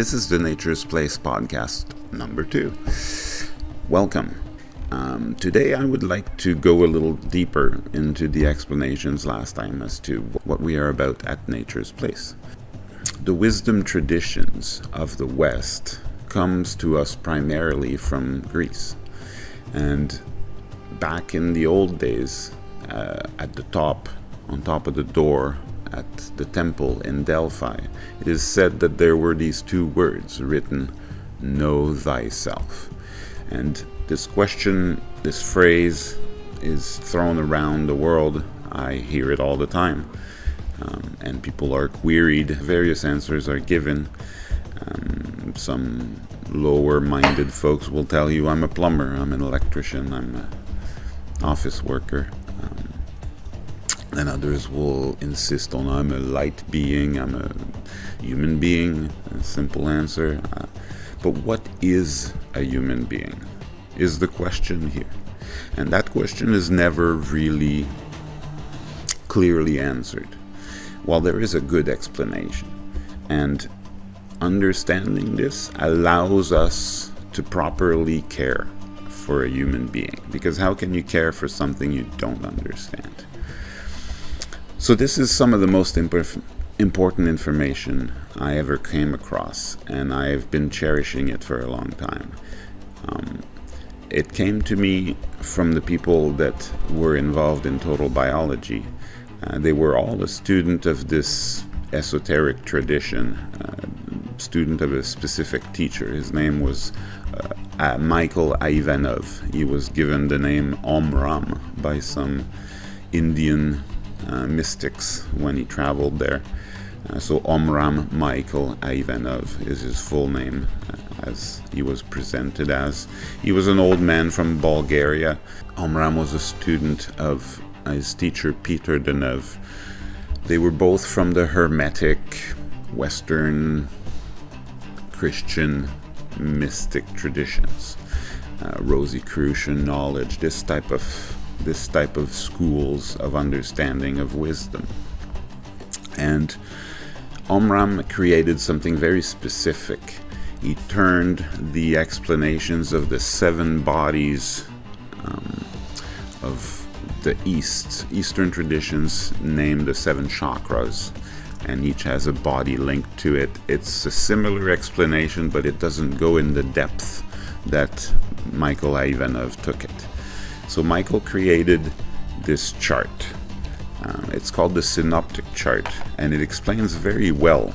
This is the Nature's Place podcast number 2. Welcome. Today I would like to go a little deeper into the explanations last time as to what we are about at Nature's Place. The wisdom traditions of the West comes to us primarily from Greece. And back in the old days, on top of the door at the temple in Delphi, it is said that there were these two words written, "Know thyself." And this question, this phrase is thrown around the world. I hear it all the time. And people are queried, various answers are given. Some lower-minded folks will tell you, I'm a plumber, I'm an electrician, I'm an office worker. And others will insist on, I'm a light being, I'm a human being. A simple answer. But what is a human being is the question here. And that question is never really clearly answered. While there is a good explanation. And understanding this allows us to properly care for a human being. Because how can you care for something you don't understand? So this is some of the most important information I ever came across, and I've been cherishing it for a long time. It came to me from the people that were involved in total biology. They were all a student of this esoteric tradition, student of a specific teacher. His name was Michael Ivanov. He was given the name Omram by some Indian mystics when he traveled there. So Omram Michael Ivanov is his full name, as he was presented as. He was an old man from Bulgaria. Omram was a student of his teacher Peter Deneuve. They were both from the Hermetic, Western, Christian, mystic traditions. Rosicrucian knowledge, this type of schools of understanding of wisdom. And Omram created something very specific. He turned the explanations of the 7 bodies of the Eastern traditions, named the 7 chakras, and each has a body linked to it. It's a similar explanation, but it doesn't go in the depth that Michael Ivanov took it. So Michael created this chart. It's called the synoptic chart, and it explains very well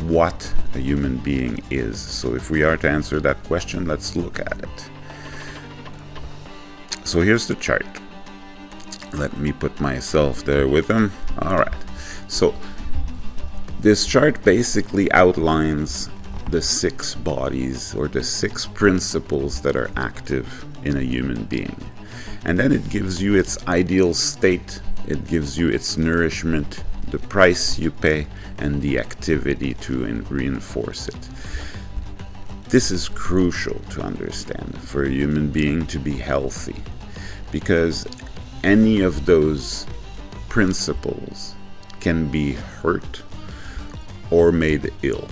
what a human being is. So if we are to answer that question, let's look at it. So here's the chart. Let me put myself there with him. All right. So this chart basically outlines the 6 bodies or the 6 principles that are active in a human being. And then it gives you its ideal state, it gives you its nourishment, the price you pay, and the activity to reinforce it. This is crucial to understand for a human being to be healthy, because any of those principles can be hurt or made ill.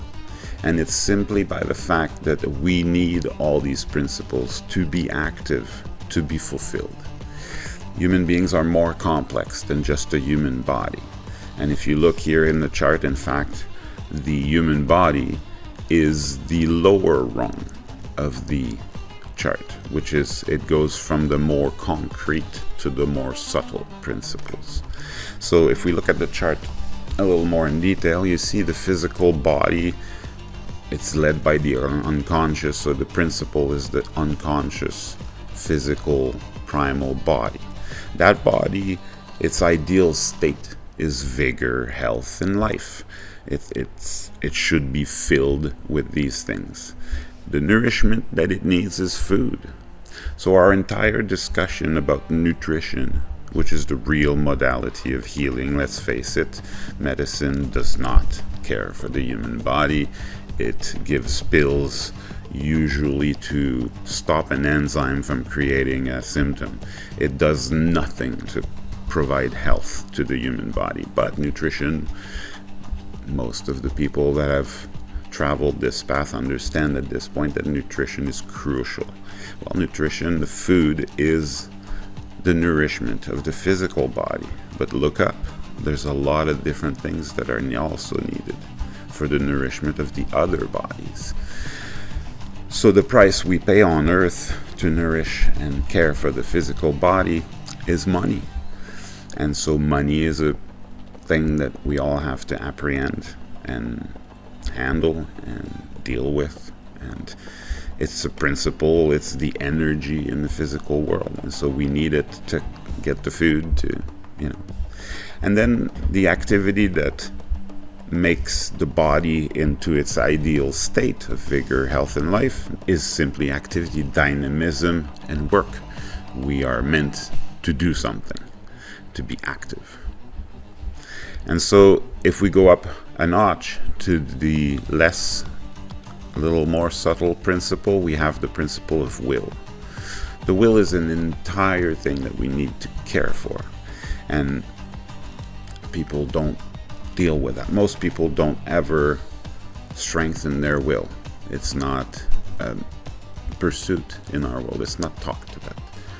And it's simply by the fact that we need all these principles to be active, to be fulfilled. Human beings are more complex than just a human body. And if you look here in the chart, in fact, the human body is the lower rung of the chart, which is, it goes from the more concrete to the more subtle principles. So if we look at the chart a little more in detail, you see the physical body. It's led by the unconscious, so the principle is the unconscious physical primal body. That body, its ideal state is vigor, health, and life. It should be filled with these things. The nourishment that it needs is food. So our entire discussion about nutrition, which is the real modality of healing, let's face it, medicine does not care for the human body. It gives pills usually to stop an enzyme from creating a symptom. It does nothing to provide health to the human body. But nutrition, most of the people that have traveled this path understand at this point that nutrition is crucial. Well, nutrition, the food, is the nourishment of the physical body. But look up, there's a lot of different things that are also needed for the nourishment of the other bodies. So the price we pay on earth to nourish and care for the physical body is money. And so money is a thing that we all have to apprehend and handle and deal with. And it's a principle, it's the energy in the physical world. And so we need it to get the food to, And then the activity that makes the body into its ideal state of vigor, health, and life is simply activity, dynamism, and work. We are meant to do something, to be active. And so if we go up a notch to the a little more subtle principle, we have the principle of will. The will is an entire thing that we need to care for. And people don't deal with that. Most people don't ever strengthen their will. It's not a pursuit in our world. It's not talked about.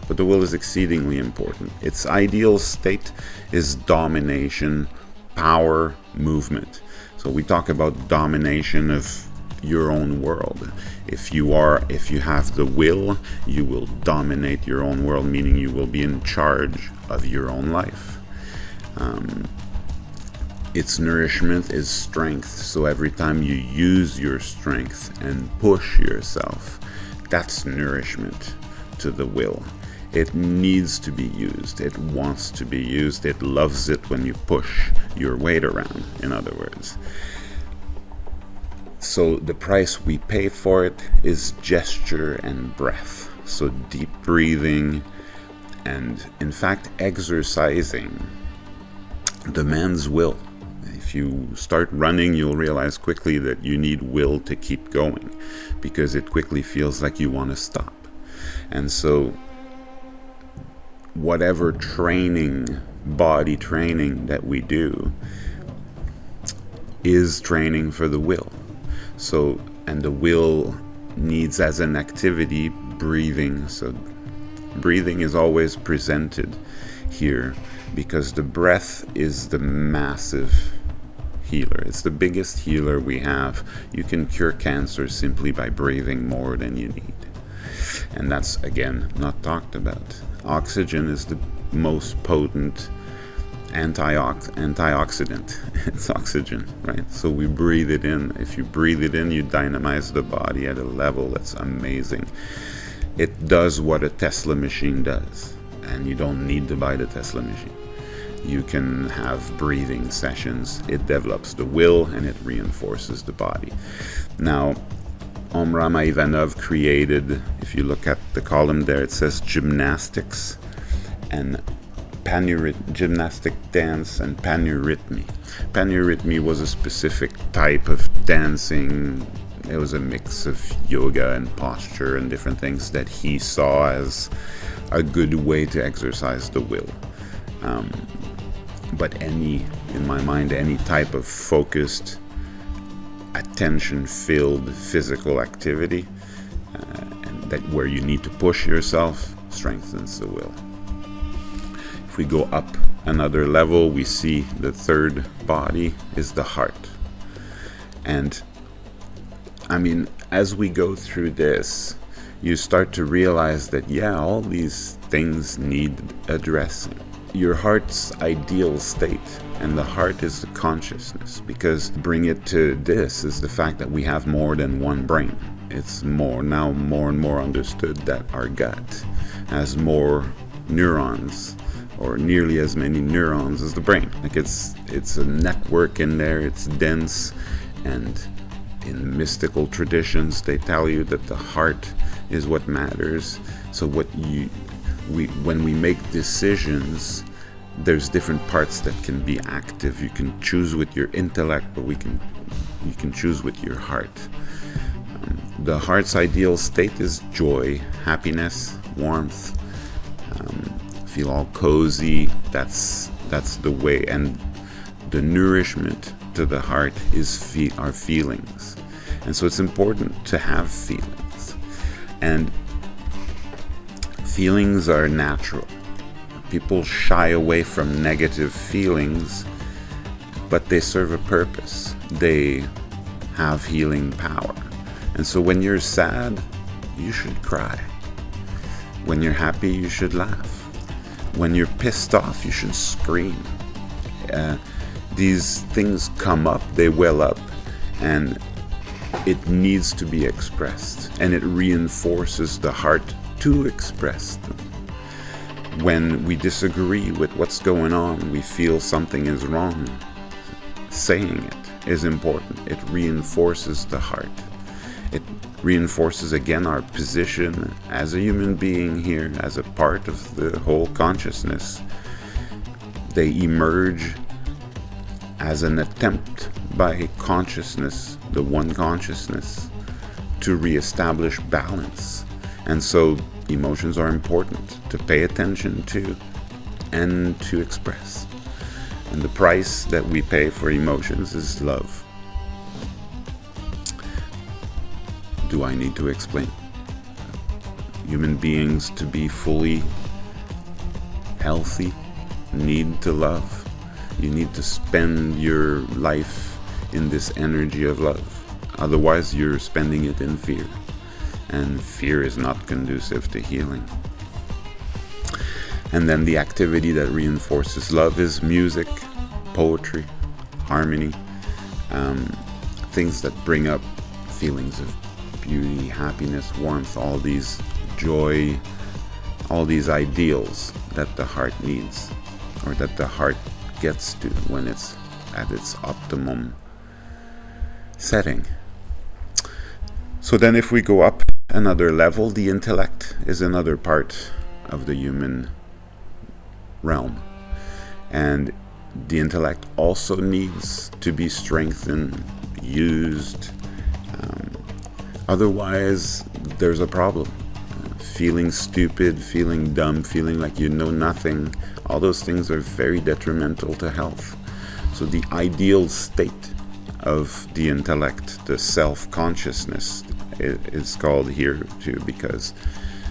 But the will is exceedingly important. Its ideal state is domination, power, movement. So we talk about domination of your own world. If you have the will, you will dominate your own world, meaning you will be in charge of your own life. Its nourishment is strength. So every time you use your strength and push yourself, that's nourishment to the will. It needs to be used. It wants to be used. It loves it when you push your weight around, in other words. So the price we pay for it is gesture and breath. So deep breathing and, in fact, exercising demands will. If you start running, you'll realize quickly that you need will to keep going, because it quickly feels like you want to stop. And so whatever body training that we do is training for the will. So, and the will needs as an activity breathing. So breathing is always presented here because the breath is the massive healer. It's the biggest healer we have. You can cure cancer simply by breathing more than you need. And that's, again, not talked about. Oxygen is the most potent antioxidant. It's oxygen, right? So we breathe it in. If you breathe it in, you dynamize the body at a level that's amazing. It does what a Tesla machine does, and you don't need to buy the Tesla machine. You can have breathing sessions. It develops the will and it reinforces the body. Now, Rama Ivanov created, if you look at the column there, it says gymnastics and gymnastic dance and paneurythmy. Paneurythmy was a specific type of dancing. It was a mix of yoga and posture and different things that he saw as a good way to exercise the will. But in my mind, any type of focused, attention-filled physical activity, and that where you need to push yourself, strengthens the will. If we go up another level, we see the third body is the heart. And I mean, as we go through this, you start to realize that, all these things need addressing. Your heart's ideal state, and the heart is the consciousness, because bring it to this is the fact that we have more than one brain. It's more and more understood that our gut has more neurons, or nearly as many neurons as the brain. Like it's a network in there, it's dense, and in mystical traditions they tell you that the heart is what matters. So when we make decisions, there's different parts that can be active. You can choose with your intellect, but you can choose with your heart. The heart's ideal state is joy, happiness, warmth, feel all cozy. That's the way. And the nourishment to the heart is our feelings. And so it's important to have feelings. And feelings are natural. People shy away from negative feelings, but they serve a purpose. They have healing power. And so when you're sad, you should cry. When you're happy, you should laugh. When you're pissed off, you should scream. These things come up, they well up, and it needs to be expressed. And it reinforces the heart to express them. When we disagree with what's going on, we feel something is wrong, saying it is important. It reinforces the heart. It reinforces again our position as a human being here, as a part of the whole consciousness. They emerge as an attempt by consciousness, the one consciousness, to reestablish balance. And so emotions are important to pay attention to and to express. And the price that we pay for emotions is love. Do I need to explain? Human beings, to be fully healthy, need to love. You need to spend your life in this energy of love. Otherwise, you're spending it in fear. And fear is not conducive to healing. And then the activity that reinforces love is music, poetry, harmony, things that bring up feelings of beauty, happiness, warmth, all these joy, all these ideals that the heart needs, or that the heart gets to when it's at its optimum setting. So then if we go up another level, the intellect is another part of the human realm. And the intellect also needs to be strengthened, used. Otherwise, there's a problem. Feeling stupid, feeling dumb, feeling like you know nothing, all those things are very detrimental to health. So the ideal state of the intellect, the self-consciousness, is called here too, because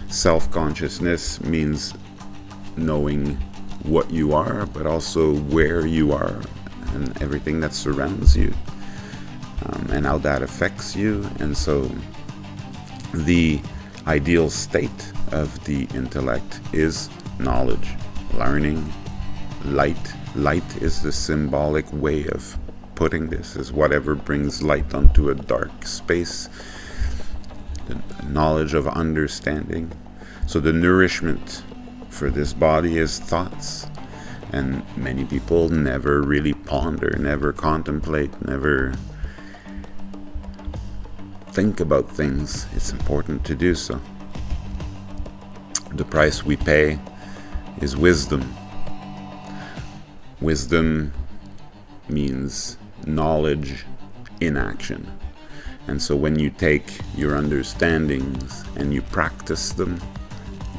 self-consciousness means knowing what you are, but also where you are and everything that surrounds you, and how that affects you. And so the ideal state of the intellect is knowledge, learning, light. Light is the symbolic way of putting this, is whatever brings light onto a dark space, the knowledge of understanding. So the nourishment for this body is thoughts. And many people never really ponder, never contemplate, never think about things. It's important to do so. The price we pay is wisdom. Wisdom means knowledge in action. And so when you take your understandings and you practice them,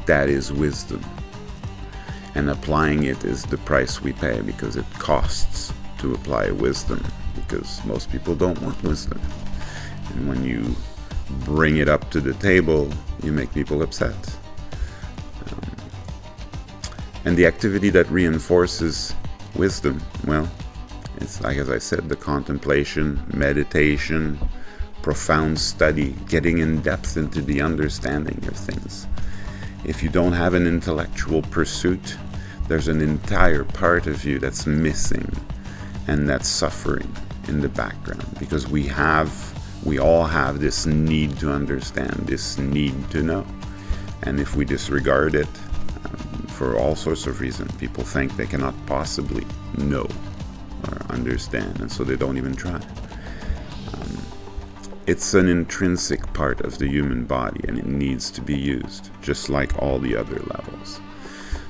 that is wisdom. And applying it is the price we pay, because it costs to apply wisdom, because most people don't want wisdom. And when you bring it up to the table, you make people upset. And the activity that reinforces wisdom, well, it's like, as I said, the contemplation, meditation, profound study, getting in depth into the understanding of things. If you don't have an intellectual pursuit, there's an entire part of you that's missing and that's suffering in the background, because we all have this need to understand, this need to know. And if we disregard it, for all sorts of reasons, people think they cannot possibly know or understand, and so they don't even try. It's an intrinsic part of the human body, and it needs to be used, just like all the other levels.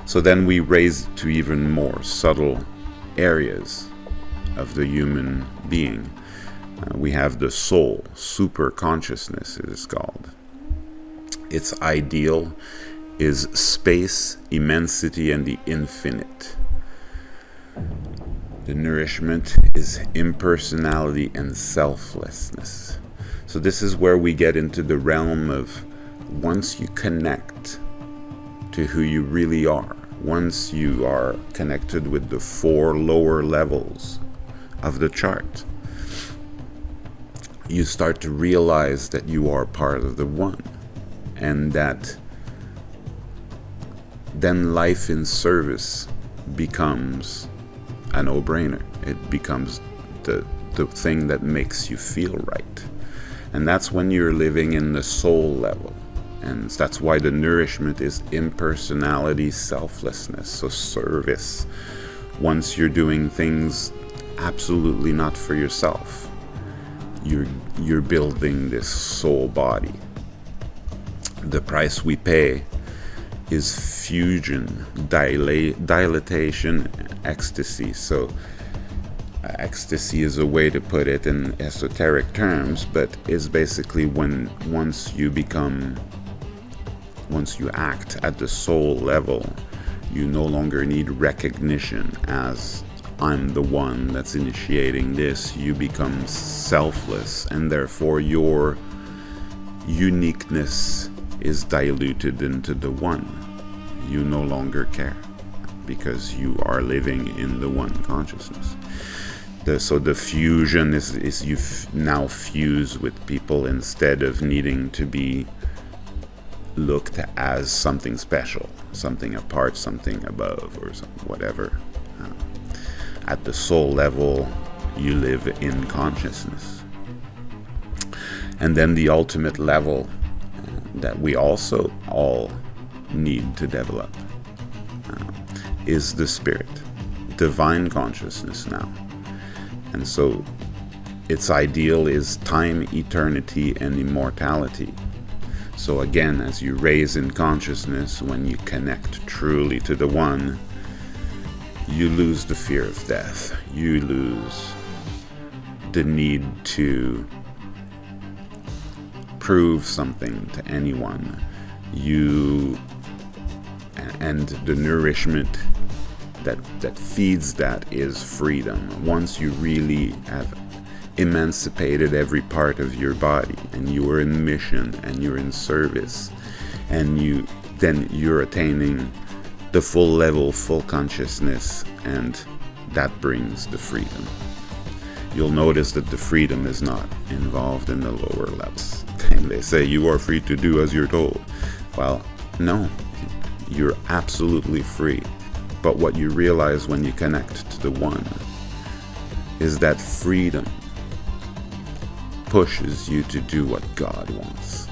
So then we raise it to even more subtle areas of the human being. We have the soul, super consciousness it is called. Its ideal is space, immensity, and the infinite. The nourishment is impersonality and selflessness. So this is where we get into the realm of, once you connect to who you really are, once you are connected with the 4 lower levels of the chart, you start to realize that you are part of the one, and that then life in service becomes a no-brainer. It becomes the thing that makes you feel right. And that's when you're living in the soul level. And that's why the nourishment is impersonality, selflessness, so service. Once you're doing things absolutely not for yourself, you're building this soul body. The price we pay is fusion, dilatation, ecstasy. So ecstasy is a way to put it in esoteric terms, but is basically when once you act at the soul level, you no longer need recognition as I'm the one that's initiating this. You become selfless, and therefore your uniqueness is diluted into the one. You no longer care because you are living in the one consciousness. So the fusion is you now fuse with people instead of needing to be looked as something special, something apart, something above, or whatever. At the soul level, you live in consciousness. And then the ultimate level that we also all need to develop is the spirit, divine consciousness now. And so its ideal is time, eternity, and immortality. So again, as you raise in consciousness, when you connect truly to the one, you lose the fear of death. You lose the need to prove something to anyone. And the nourishment that feeds that is freedom. Once you really have emancipated every part of your body, and you are in mission, and you're in service, and then you're attaining the full level, full consciousness, and that brings the freedom. You'll notice that the freedom is not involved in the lower levels. And they say you are free to do as you're told. Well, no, you're absolutely free. But what you realize when you connect to the one is that freedom pushes you to do what God wants.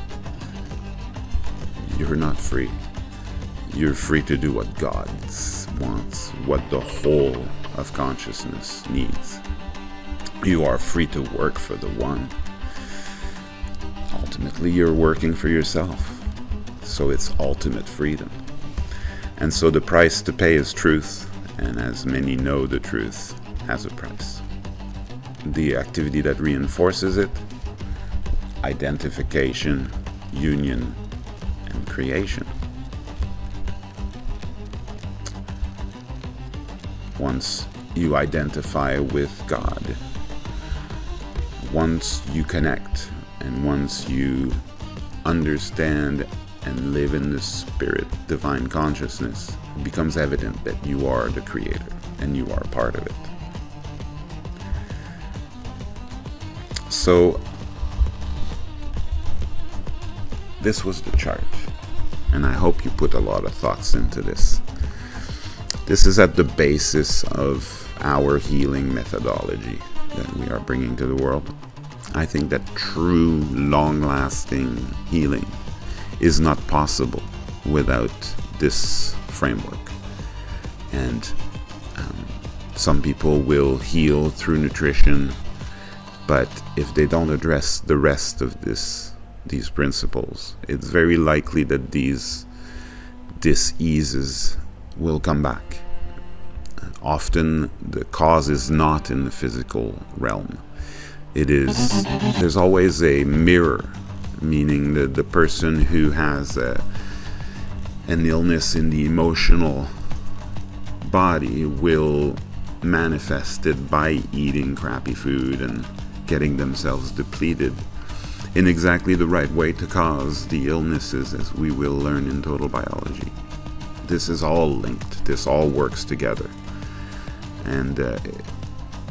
You're not free. You're free to do what God wants, what the whole of consciousness needs. You are free to work for the one. Ultimately, you're working for yourself. So it's ultimate freedom. And so the price to pay is truth, and as many know, the truth has a price. The activity that reinforces it: identification, union, and creation. Once you identify with God, once you connect, and once you understand and live in the spirit, divine consciousness, it becomes evident that you are the creator and you are part of it. So this was the chart, and I hope you put a lot of thoughts into this. This is at the basis of our healing methodology that we are bringing to the world. I think that true, long-lasting healing is not possible without this framework. And some people will heal through nutrition, but if they don't address the rest of these principles, it's very likely that these diseases will come back. Often the cause is not in the physical realm. There's always a mirror, meaning that the person who has an illness in the emotional body will manifest it by eating crappy food and getting themselves depleted. in exactly the right way to cause the illnesses, as we will learn in total biology. This is all linked. This all works together. And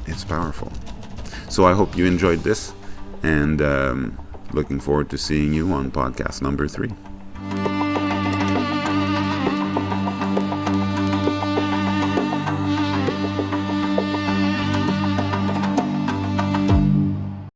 it's powerful. So I hope you enjoyed this, and looking forward to seeing you on podcast number 3.